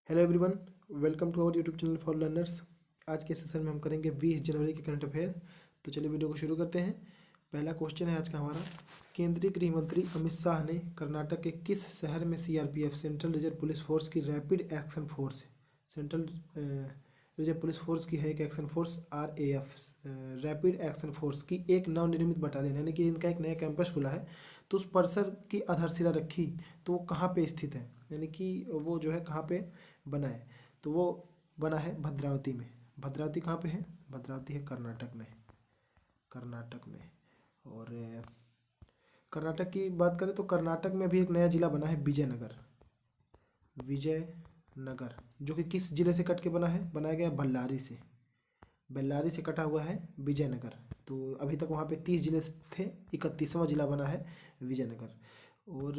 Hello everyone, welcome to our YouTube channel for learners. आज के session में हम करेंगे 20 जनवरी के करंट अफेयर। तो चलिए वीडियो को शुरू करते हैं। पहला क्वेश्चन है आज का हमारा, केंद्रीय गृह मंत्री अमित शाह ने कर्नाटक के किस शहर में CRPF central reserve police force की rapid action force central reserve police force की है एक action force RAF rapid action force की एक नवनिर्मित बटालियन, यानी कि इनका एक नया कैंपस खुला है, तो उस परिसर की आधारशिला रखी, तो वो कहाँ पे स्थित है, यानी कि वो जो है कहाँ पे बना है, तो वो बना है भद्रावती में। भद्रावती कहाँ पे है? भद्रावती है कर्नाटक में। कर्नाटक में। और कर्नाटक की बात करें तो कर्नाटक में भी एक नया जिला बना है विजयनगर। विजयनगर जो कि किस जिले से कट के बना है? बनाया गया बल्लारी से। बेल्लारी से कटा हुआ है विजयनगर। तो अभी तक वहाँ पे 30 जिले थे, 31वां जिला बना है विजयनगर। और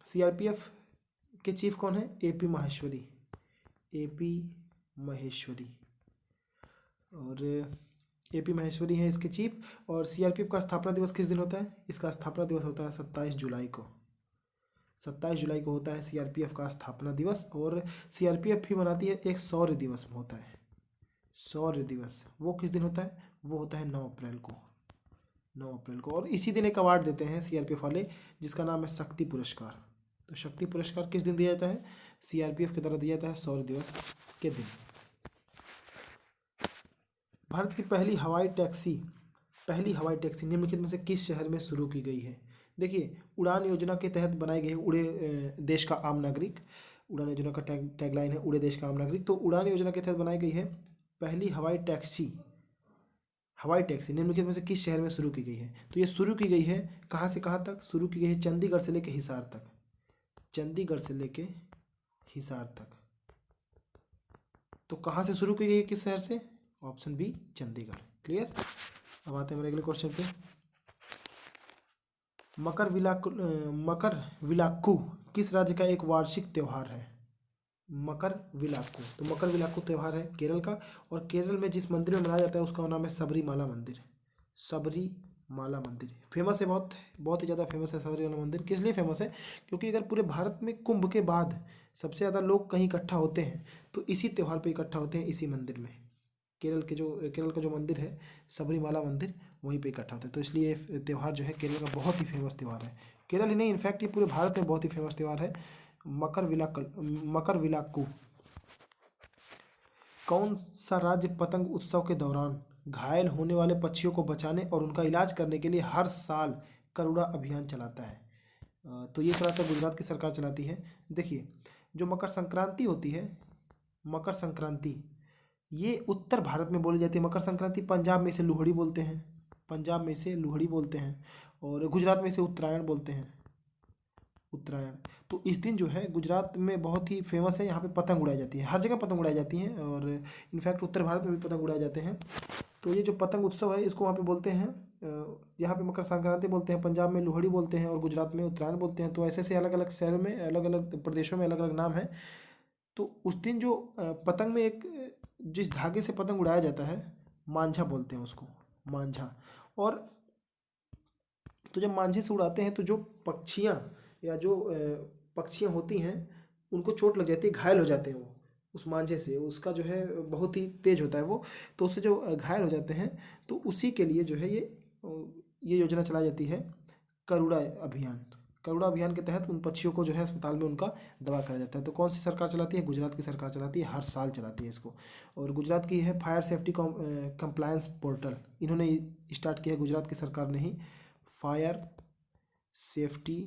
सीआरपीएफ के चीफ कौन है? AP माहेश्वरी। AP महेश्वरी। और AP महेश्वरी हैं इसके चीफ। और सीआरपीएफ का स्थापना दिवस किस दिन होता है? इसका स्थापना दिवस होता है 27 जुलाई को। 27 जुलाई को होता है सीआरपीएफ का स्थापना दिवस। और सीआरपीएफ भी मनाती है एक शौर्य दिवस होता है। शौर्य दिवस वो किस दिन होता है? वो होता है 9 अप्रैल को। 9 अप्रैल को। और इसी दिन एक अवार्ड देते हैं सीआरपीएफ वाले, जिसका नाम है शक्ति पुरस्कार। तो शक्ति पुरस्कार किस दिन दिया जाता है? सीआरपीएफ के द्वारा दिया जाता है शौर्य दिवस के दिन। भारत की पहली हवाई टैक्सी निम्नलिखित में से किस शहर में शुरू की गई है? देखिए, उड़ान योजना के तहत बनाई गई है उड़े देश का आम नागरिक। उड़ान योजना का टैगलाइन है उड़े देश का आम नागरिक। तो उड़ान योजना के तहत बनाई गई है पहली हवाई टैक्सी निम्नलिखित में से किस शहर में शुरू की गई है? तो ये शुरू की गई है कहाँ से कहाँ तक? शुरू की गई है चंडीगढ़ से लेकर हिसार तक। चंडीगढ़ से लेके हिसार तक। तो कहाँ से शुरू की गई है, किस शहर से? Option B Chandigarh. क्लियर। अब आते हैं मेरे अगले क्वेश्चन पे। मकर विलाक्कू किस राज्य का एक वार्षिक त्यौहार है? मकर विलाक्कू। तो मकर विलाक्कू त्यौहार है केरल का। और केरल में जिस मंदिर में मनाया जाता है उसका नाम है सबरीमाला मंदिर। सबरीमाला मंदिर फेमस है, बहुत बहुत ही ज़्यादा फेमस है सबरीमाला मंदिर। किस लिए फेमस है? क्योंकि अगर पूरे भारत में कुंभ के बाद सबसे ज़्यादा लोग कहीं इकट्ठा होते हैं तो इसी त्यौहार पे इकट्ठा होते हैं, इसी मंदिर में। केरल का जो मंदिर है सबरीमाला मंदिर, वहीं पे इकट्ठा होते हैं। तो इसलिए ये त्यौहार जो है केरल का बहुत ही फेमस त्यौहार है। केरल ही नहीं, इनफैक्ट ये पूरे भारत में बहुत ही फेमस त्यौहार है मकर विलाक्कू। कौन सा राज्य पतंग उत्सव के दौरान घायल होने वाले पक्षियों को बचाने और उनका इलाज करने के लिए हर साल करुणा अभियान चलाता है? तो ये चलाता है गुजरात की सरकार चलाती है। देखिए, जो मकर संक्रांति होती है, मकर संक्रांति ये उत्तर भारत में बोली जाती है। मकर संक्रांति पंजाब में इसे लोहड़ी बोलते हैं। पंजाब में इसे लोहड़ी बोलते हैं। और गुजरात में इसे उत्तरायण बोलते हैं। उत्तरायण। तो इस दिन जो है गुजरात में बहुत ही फेमस है, यहाँ पे पतंग उड़ाई जाती है। हर जगह पतंग उड़ाई जाती हैं और इनफैक्ट उत्तर भारत में भी पतंग उड़ाए जाते हैं। तो ये जो पतंग उत्सव है इसको वहाँ पे बोलते हैं, यहाँ पे मकर संक्रांति बोलते हैं, पंजाब में लोहड़ी बोलते हैं और गुजरात में उत्तरायण बोलते हैं। तो ऐसे ऐसे अलग अलग शहरों में, अलग अलग प्रदेशों में अलग अलग नाम है। तो उस दिन जो पतंग में एक जिस धागे से पतंग उड़ाया जाता है, मांझा बोलते हैं उसको, मांझा। और तो जब मांझे से उड़ाते हैं तो जो पक्षियाँ या जो पक्षियाँ होती हैं उनको चोट लग जाती है, घायल हो जाते हैं वो उस मांझे से। उसका जो है बहुत ही तेज होता है वो, तो उससे जो घायल हो जाते हैं, तो उसी के लिए जो है ये योजना चलाई जाती है करुणा अभियान। करुणा अभियान के तहत उन पक्षियों को जो है अस्पताल में उनका दवा कराया जाता है। तो कौन सी सरकार चलाती है? गुजरात की सरकार चलाती है, हर साल चलाती है इसको। और गुजरात की है फायर सेफ्टी कंप्लायंस पोर्टल, इन्होंने स्टार्ट किया है गुजरात की सरकार ने ही। Fire safety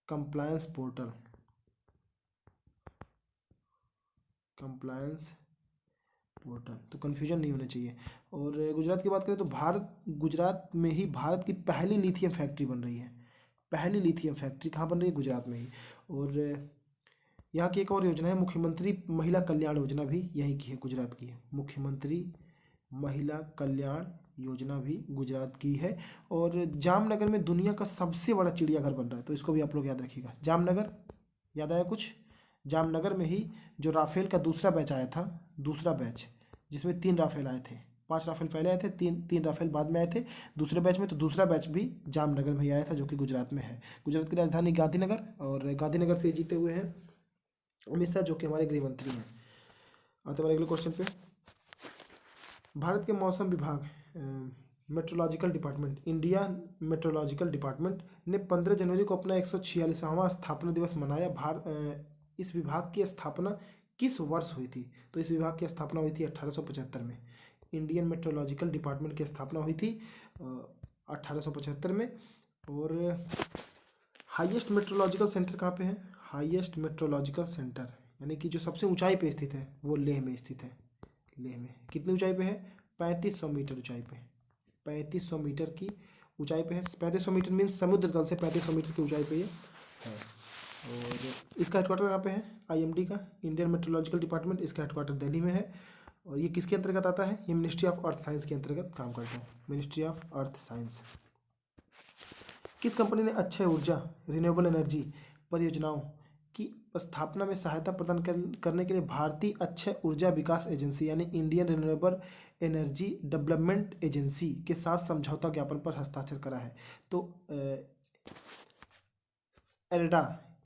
compliance portal, compliance portal. तो कन्फ्यूजन नहीं होना चाहिए। और गुजरात की बात करें तो गुजरात में ही भारत की पहली लिथियम फैक्ट्री बन रही है। पहली लिथियम फैक्ट्री कहाँ बन रही है? गुजरात में ही। और यहाँ की एक और योजना है मुख्यमंत्री महिला कल्याण योजना, भी यहीं की है, गुजरात की है। मुख्यमंत्री महिला कल्याण योजना भी गुजरात की है। और जामनगर में दुनिया का सबसे बड़ा चिड़ियाघर बन रहा है, तो इसको भी आप लोग याद रखिएगा। जामनगर, याद आया कुछ? जामनगर में ही जो राफेल का दूसरा बैच आया था, दूसरा बैच जिसमें 3 राफेल आए थे, 5 राफेल पहले आए थे, तीन राफेल बाद में आए थे दूसरे बैच में। तो दूसरा बैच भी जामनगर में ही आया था, जो कि गुजरात में है। गुजरात की राजधानी गांधीनगर, और गांधीनगर से जीते हुए हैं अमित शाह जो कि हमारे गृह मंत्री हैं। आते हमारे अगले क्वेश्चन पे। भारत के मौसम विभाग meteorological department, India meteorological department ने 15 जनवरी को अपना 146वां स्थापना दिवस मनाया। इस विभाग की स्थापना किस वर्ष हुई थी? तो इस विभाग की स्थापना हुई थी 1875 में। इंडियन मेट्रोलॉजिकल डिपार्टमेंट की स्थापना हुई थी 1875 में। और हाईएस्ट मेट्रोलॉजिकल सेंटर कहाँ पे है? हाईएस्ट मेट्रोलॉजिकल सेंटर यानी कि जो सबसे ऊंचाई पे स्थित है वो लेह में स्थित है। लेह में कितनी ऊंचाई पे है? 3500 मीटर ऊंचाई पे। 3500 मीटर की ऊंचाई पे है। 3500 मीटर मीन्स समुद्र तल से 3500 मीटर की ऊंचाई पे ये है। और इसका हेडक्वार्टर कहाँ पे है? आईएमडी का, इंडियन मेट्रोलॉजिकल डिपार्टमेंट, इसका हेडक्वार्टर दिल्ली में है। और ये किसके अंतर्गत आता है? ये मिनिस्ट्री ऑफ अर्थ साइंस के अंतर्गत काम करता है। Ministry of earth science. किस कंपनी ने अक्षय ऊर्जा रिन्यूएबल एनर्जी परियोजनाओं की स्थापना में सहायता प्रदान करने के लिए भारतीय अक्षय ऊर्जा विकास एजेंसी यानी Indian renewable energy development agency के साथ समझौता ज्ञापन पर हस्ताक्षर करा है? तो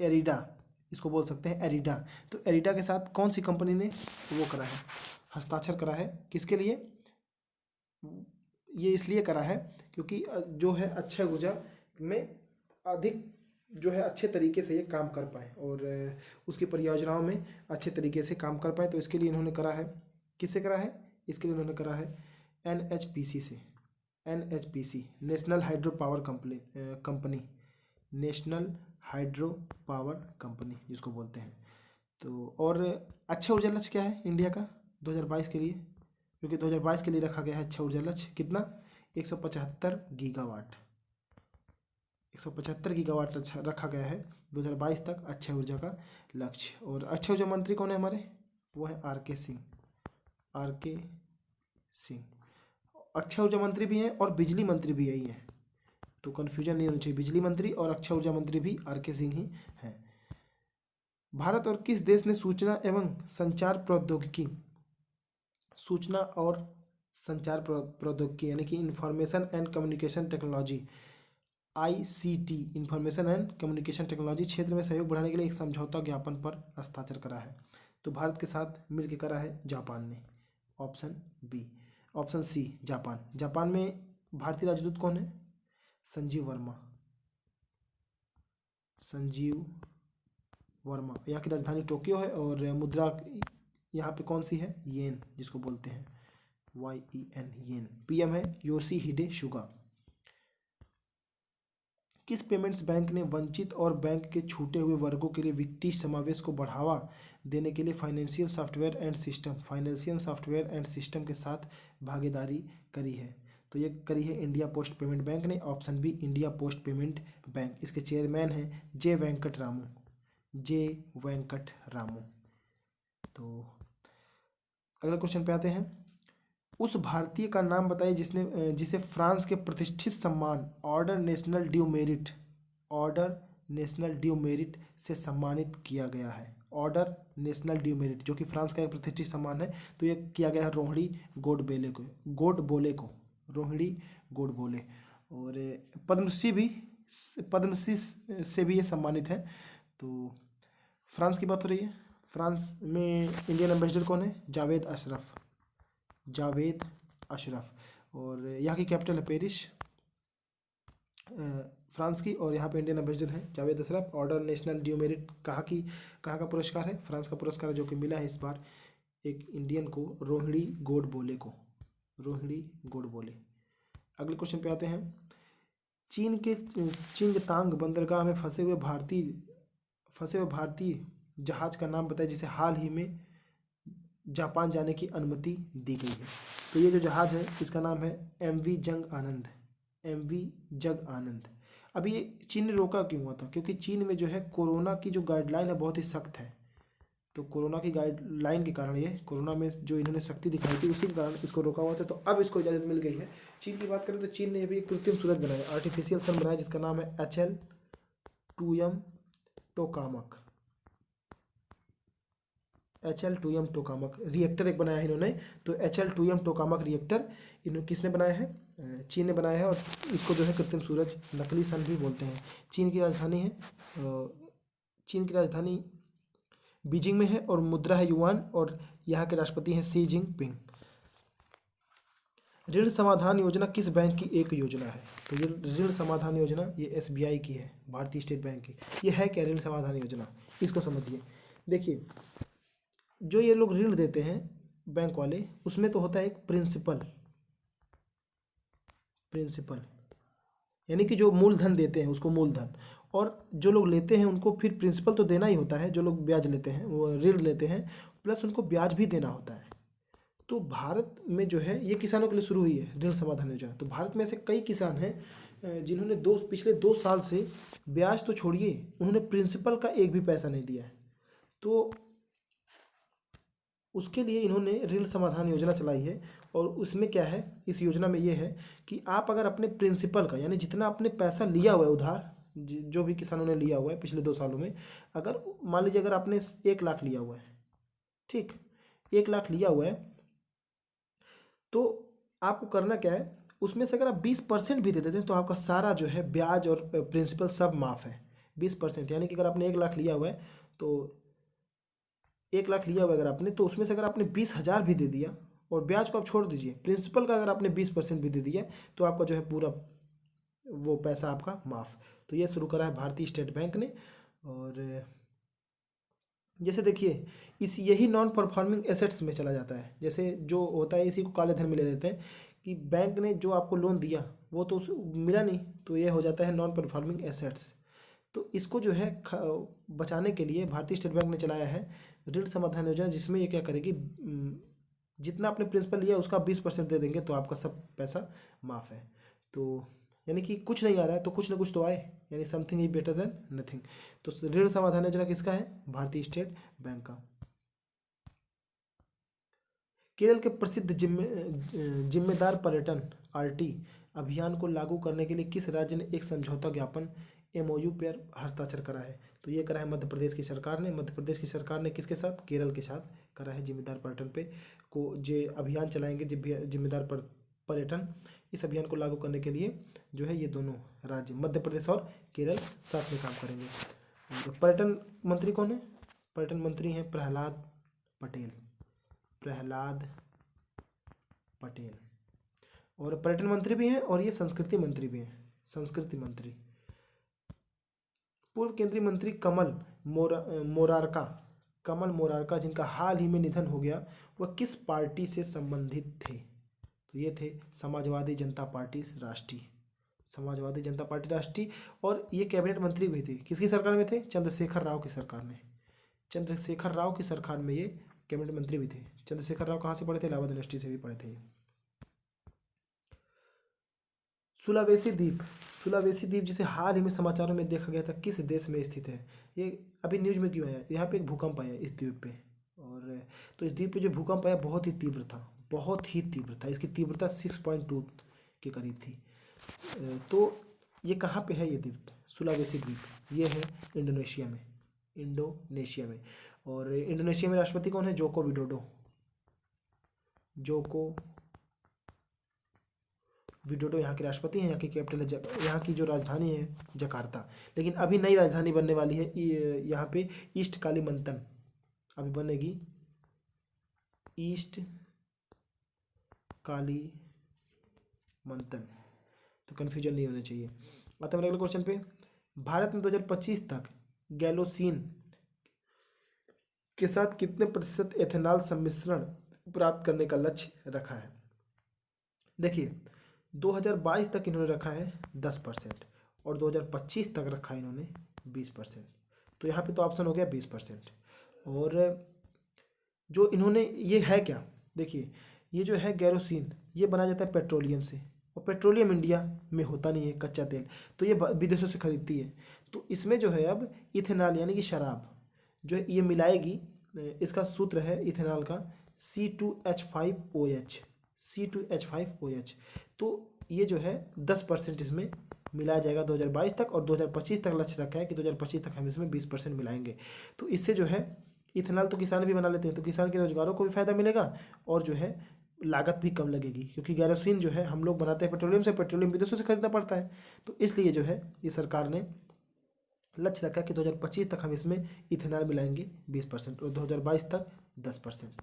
एरिडा इसको बोल सकते हैं, एरिडा। तो एरिडा के साथ कौन सी कंपनी ने वो करा है, हस्ताक्षर करा है? किसके लिए? ये इसलिए करा है क्योंकि जो है अक्षय ऊर्जा में अधिक जो है अच्छे तरीके से ये काम कर पाए और उसकी परियोजनाओं में अच्छे तरीके से काम कर पाए। तो इसके लिए इन्होंने करा है। किससे करा है? इसके लिए इन्होंने करा है एनएचपीसी से। NHPC national hydro power company, national hydro power company जिसको बोलते हैं। तो और अच्छा ऊर्जा लक्ष्य क्या है इंडिया का 2022 के लिए? क्योंकि 2022 के लिए रखा गया है अच्छा ऊर्जा लक्ष्य कितना? 175 गीगावाट। 175 गीगावाट अच्छा रखा गया है 2022 तक अक्षय ऊर्जा का लक्ष्य। और अक्षय ऊर्जा मंत्री कौन है हमारे? वो है आर के सिंह। आर.के. सिंह अक्षय ऊर्जा मंत्री भी हैं और बिजली मंत्री भी यही हैं, तो कन्फ्यूजन नहीं होनी चाहिए। बिजली मंत्री और अक्षय ऊर्जा मंत्री भी आर.के. सिंह ही हैं। भारत और किस देश ने सूचना एवं संचार प्रौद्योगिकी यानी कि information and communication technology, ICT information and communication technology क्षेत्र में सहयोग बढ़ाने के लिए एक समझौता ज्ञापन पर हस्ताक्षर करा है? तो भारत के साथ मिलकर करा है जापान ने। Option B. Option C Japan. Japan में भारतीय राजदूत कौन है? संजीव वर्मा। यहाँ की राजधानी टोक्यो है और मुद्रा यहाँ पे कौन सी है? येन जिसको बोलते हैं, YEN येन। पीएम है योशिहिडे सुगा। किस पेमेंट्स बैंक ने वंचित और बैंक के छूटे हुए वर्गों के लिए वित्तीय समावेश को बढ़ावा देने के लिए फाइनेंशियल सॉफ्टवेयर एंड सिस्टम के साथ भागीदारी करी है? तो ये करी है इंडिया पोस्ट पेमेंट बैंक ने। Option B India Post Payment Bank. इसके चेयरमैन हैं जे वेंकट रामू। तो अगले क्वेश्चन पे आते हैं। उस भारतीय का नाम बताइए जिसे फ्रांस के प्रतिष्ठित सम्मान ऑर्डर नेशनल ड्यू मेरिट से सम्मानित किया गया है। ऑर्डर नेशनल ड्यू मेरिट जो कि फ्रांस का एक प्रतिष्ठित सम्मान है, तो ये किया गया है रोहिणी गोडबोले और पद्मश्री से भी ये सम्मानित है। तो फ्रांस की बात हो रही है। फ्रांस में इंडियन एम्बेसडर कौन है? जावेद अशरफ। और यहाँ की कैपिटल है पेरिस फ्रांस की, और यहाँ पे इंडियन एम्बेसडर है Javed Ashraf. Order national due merit कहाँ का पुरस्कार है? फ्रांस का पुरस्कार है जो कि मिला है इस बार एक इंडियन को, रोहिणी गोडबोले। अगले क्वेश्चन पे आते हैं। चीन के चिंगतांग बंदरगाह में फंसे हुए भारतीय जहाज का नाम बताइए जिसे हाल ही में जापान जाने की अनुमति दी गई है। तो ये जो जहाज़ है इसका नाम है MV जंग आनंद। अभी ये चीन ने रोका क्यों हुआ था? क्योंकि चीन में जो है कोरोना की जो गाइडलाइन है बहुत ही सख्त है। तो कोरोना की गाइडलाइन के कारण, ये कोरोना में जो इन्होंने सख्ती दिखाई थी उसी के कारण इसको रोका हुआ था। तो अब इसको इजाज़त मिल गई है। चीन की बात करें तो चीन ने अभी एक कृत्रिम सूरज बनाया, आर्टिफिशियल सन बनाया जिसका नाम है HL2M टोकामक रिएक्टर एक बनाया है इन्होंने। तो HL2M टोकामक रिएक्टर किसने बनाया है? चीन ने बनाया है। और इसको जो है कृत्रिम सूरज, नकली सन भी बोलते हैं। चीन की राजधानी बीजिंग में है और मुद्रा है युआन और यहाँ के राष्ट्रपति हैं शी जिनपिंग। ऋण समाधान योजना किस बैंक की एक योजना है? तो ये ऋण समाधान योजना ये एसबीआई की है, भारतीय स्टेट बैंक की। ये है क्या ऋण समाधान योजना, इसको समझिए। देखिए, जो ये लोग ऋण देते हैं बैंक वाले, उसमें तो होता है एक प्रिंसिपल, यानी कि जो मूलधन देते हैं उसको मूलधन, और जो लोग लेते हैं उनको फिर प्रिंसिपल तो देना ही होता है। जो लोग ब्याज लेते हैं, वो ऋण लेते हैं, प्लस उनको ब्याज भी देना होता है। तो भारत में जो है ये किसानों के लिए शुरू हुई है ऋण समाधान योजना। तो भारत में ऐसे कई किसान हैं जिन्होंने पिछले 2 साल से ब्याज तो छोड़िए, उन्होंने प्रिंसिपल का एक भी पैसा नहीं दिया है। तो उसके लिए इन्होंने ऋण समाधान योजना चलाई है। और उसमें क्या है, इस योजना में ये है कि आप अगर अपने प्रिंसिपल का, यानी जितना आपने पैसा लिया हुआ है उधार, जो भी किसानों ने लिया हुआ है पिछले 2 सालों में, अगर मान लीजिए अगर आपने 1 लाख लिया हुआ है, ठीक, 1 लाख लिया हुआ है, तो आपको करना क्या है, उसमें से अगर आप 20% भी दे देते हैं तो आपका सारा जो है ब्याज और प्रिंसिपल सब माफ़ है। 20%, यानी कि अगर आपने 1 लाख लिया हुआ है तो 1 लाख लिया हुआ है अगर आपने, तो उसमें से अगर आपने 20,000 भी दे दिया, और ब्याज को आप छोड़ दीजिए, प्रिंसिपल का अगर आपने 20% भी दे दिया, तो आपका जो है पूरा वो पैसा आपका माफ़। तो ये शुरू करा है भारतीय स्टेट बैंक ने। और जैसे देखिए, यही नॉन परफॉर्मिंग एसेट्स में चला जाता है। जैसे जो होता है इसी को काले धन में ले लेते हैं कि बैंक ने जो आपको लोन दिया वो तो मिला नहीं, तो ये हो जाता है नॉन परफॉर्मिंग एसेट्स। तो इसको जो है बचाने के लिए भारतीय स्टेट बैंक ने चलाया है ऋण समाधान योजना, जिसमें ये क्या करेगी, जितना आपने प्रिंसिपल लिया उसका 20% दे देंगे तो आपका सब पैसा माफ़ है। तो यानी कि कुछ नहीं आ रहा है तो कुछ ना कुछ तो आए, यानी something is better than nothing. तो ऋण समाधान योजना किसका है? भारतीय स्टेट बैंक का। केरल के प्रसिद्ध जिम्मेदार पर्यटन आरटी अभियान को लागू करने के लिए किस राज्य ने एक समझौता ज्ञापन एमओयू पर हस्ताक्षर करा है? तो ये करा है मध्य प्रदेश की सरकार ने। मध्य प्रदेश की सरकार ने किसके साथ? केरल के साथ करा है जिम्मेदार पर्यटन पे को जो अभियान चलाएंगे जिम्मेदार पर्यटन, इस अभियान को लागू करने के लिए जो है ये दोनों राज्य मध्य प्रदेश और केरल साथ में काम करेंगे। तो पर्यटन मंत्री कौन है? पर्यटन मंत्री हैं प्रहलाद पटेल। और पर्यटन मंत्री भी हैं और ये संस्कृति मंत्री भी हैं, संस्कृति मंत्री। पूर्व केंद्रीय मंत्री कमल मोरारका जिनका हाल ही में निधन हो गया, वह किस पार्टी से संबंधित थे? तो ये थे समाजवादी जनता पार्टी राष्ट्रीय। और ये कैबिनेट मंत्री भी थे। किसकी सरकार में थे? चंद्रशेखर राव की सरकार में। चंद्रशेखर राव की सरकार में ये कैबिनेट मंत्री भी थे। चंद्रशेखर राव कहाँ से पढ़े थे? इलाहाबाद यूनिवर्सिटी से भी पढ़े थे। सुलावेसी द्वीप जिसे हाल ही में समाचारों में देखा गया था, किस देश में स्थित है? ये अभी न्यूज में क्यों आया? यहाँ पे एक भूकंप आया इस द्वीप पे, और तो इस द्वीप पे जो भूकंप आया बहुत ही तीव्र था। इसकी तीव्रता 6.2 के करीब थी। तो ये कहाँ पे है ये द्वीप? सुलावेसी द्वीप ये है इंडोनेशिया में। और इंडोनेशिया में राष्ट्रपति कौन है? जोको विडोडो यहाँ के राष्ट्रपति हैं। यहाँ की कैपिटल है यहाँ की जो राजधानी है जकार्ता। लेकिन अभी नई राजधानी बनने वाली है यहाँ पे ईस्ट कालीमंतन अभी बनेगी, ईस्ट कालीमंतन। तो कन्फ्यूजन नहीं होना चाहिए। आते हैं अगले क्वेश्चन पे। भारत में 2025 तक गैलोसीन के साथ कितने प्रतिशत एथेनॉल सम्मिश्रण प्राप्त करने का लक्ष्य रखा है? देखिए, 2022 तक इन्होंने रखा है 10% और 2025 तक रखा है इन्होंने 20%। तो यहाँ पे तो ऑप्शन हो गया 20%। और जो इन्होंने ये है क्या, देखिए ये जो है गैरोसिन ये बनाया जाता है पेट्रोलियम से, और पेट्रोलियम इंडिया में होता नहीं है कच्चा तेल, तो ये विदेशों से खरीदती है। तो इसमें जो है अब इथेनॉल यानी कि शराब जो है ये मिलाएगी। इसका सूत्र है इथेनॉल का C2H5OH। तो ये जो है 10% इसमें मिलाया जाएगा 2022 तक, और 2025 तक लक्ष्य रखा है कि 2025 तक हम इसमें 20% मिलाएंगे। तो इससे जो है इथेनॉल तो किसान भी बना लेते हैं, तो किसान के रोजगारों को भी फायदा मिलेगा और जो है लागत भी कम लगेगी, क्योंकि गैरोसिन जो है हम लोग बनाते हैं पेट्रोलियम से, पेट्रोलियम विदेशों से खरीदना पड़ता है। तो इसलिए जो है ये सरकार ने लक्ष्य रखा है कि 2025 तक हम इसमें इथेनॉल मिलाएंगे 20% और 2022 तक 10%।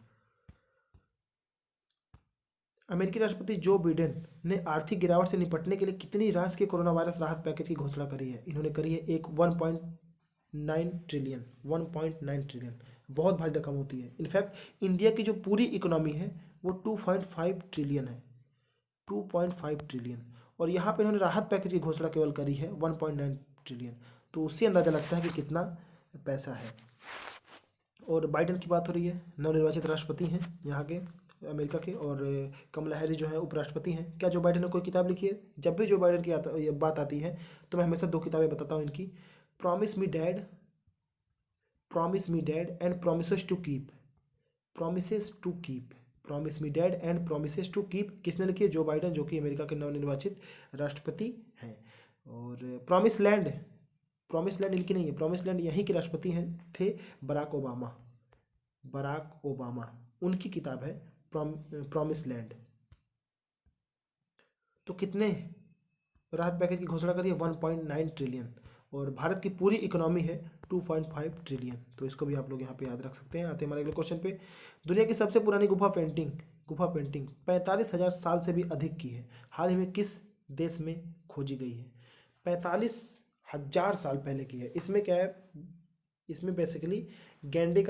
अमेरिकी राष्ट्रपति जो बाइडेन ने आर्थिक गिरावट से निपटने के लिए कितनी राशि के कोरोना वायरस राहत पैकेज की घोषणा करी है? इन्होंने करी है एक 1.9 ट्रिलियन। 1.9 ट्रिलियन बहुत भारी रकम होती है। इनफैक्ट इंडिया की जो पूरी इकोनॉमी है वो 2.5 ट्रिलियन है। 2.5 ट्रिलियन। और यहाँ पे इन्होंने राहत पैकेज की घोषणा केवल करी है 1.9 ट्रिलियन। तो उससे अंदाज़ा लगता है कि कितना पैसा है। और बाइडेन की बात हो रही है, नवनिर्वाचित राष्ट्रपति हैं यहाँ के अमेरिका के, और कमला हैरिस जो है उपराष्ट्रपति हैं। क्या जो बाइडेन ने कोई किताब लिखी है? जब भी जो बाइडेन की ये बात आती है तो मैं हमेशा 2 किताबें बताता हूँ इनकी, promise me dad and promises to keep. Promise me dad and promises to keep किसने लिखी है? जो बाइडेन, जो कि अमेरिका के नवनिर्वाचित राष्ट्रपति हैं। और प्रॉमिस लैंड इनकी नहीं है, प्रॉमिस लैंड यहीं के राष्ट्रपति हैं थे बराक ओबामा, उनकी किताब है प्रॉमिस लैंड। तो कितने राहत पैकेज की घोषणा करी है? 1.9 ट्रिलियन। और भारत की पूरी इकोनॉमी है 2.5 ट्रिलियन। तो इसको भी आप लोग यहाँ पे याद रख सकते हैं। आते हैं हमारे अगले क्वेश्चन पे। दुनिया की सबसे पुरानी गुफा पेंटिंग 45,000 साल से भी अधिक की है, हाल ही में किस देश में खोजी गई है? 45,000 साल पहले की है। इसमें क्या है? इसमें बेसिकली गेंडे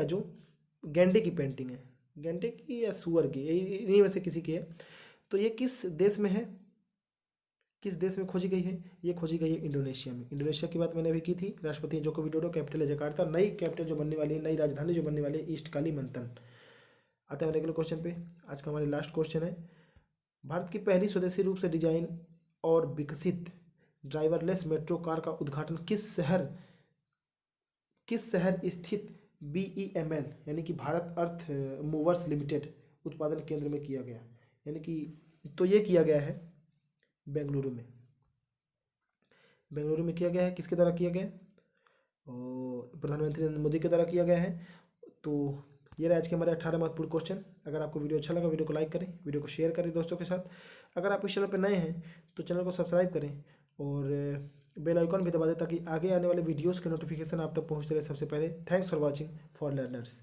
की पेंटिंग है, गेंडे की या सुअर की, इन्हीं में से किसी की है। तो ये किस देश में है, किस देश में खोजी गई है? ये खोजी गई है इंडोनेशिया में। इंडोनेशिया की बात मैंने अभी की थी। राष्ट्रपति जोको विडोडो, कैपिटल है जकार्ता, नई कैपिटल जो बनने वाली है, नई राजधानी जो बनने वाली है ईस्ट कालीमंतन। आते हैं हमारे अगले क्वेश्चन पे। आज का हमारे लास्ट क्वेश्चन है, भारत की पहली स्वदेशी रूप से डिजाइन और विकसित ड्राइवरलेस मेट्रो कार का उद्घाटन किस शहर स्थित BEML यानी कि भारत अर्थ मूवर्स लिमिटेड उत्पादन केंद्र में किया गया? यानी कि तो ये किया गया है बेंगलुरु में किया गया है। किसके द्वारा किया गया है? और प्रधानमंत्री नरेंद्र मोदी के द्वारा किया गया है। तो ये रहे आज के हमारे 18 महत्वपूर्ण क्वेश्चन। अगर आपको वीडियो अच्छा लगा, वीडियो को लाइक करें, वीडियो को शेयर करें दोस्तों के साथ। अगर आप इस चैनल पर नए हैं तो चैनल को सब्सक्राइब करें और बेल आइकॉन भी दबा दें ताकि आगे आने वाले वीडियोस के नोटिफिकेशन आप तक पहुंचते रहे सबसे पहले। Thanks for watching for learners.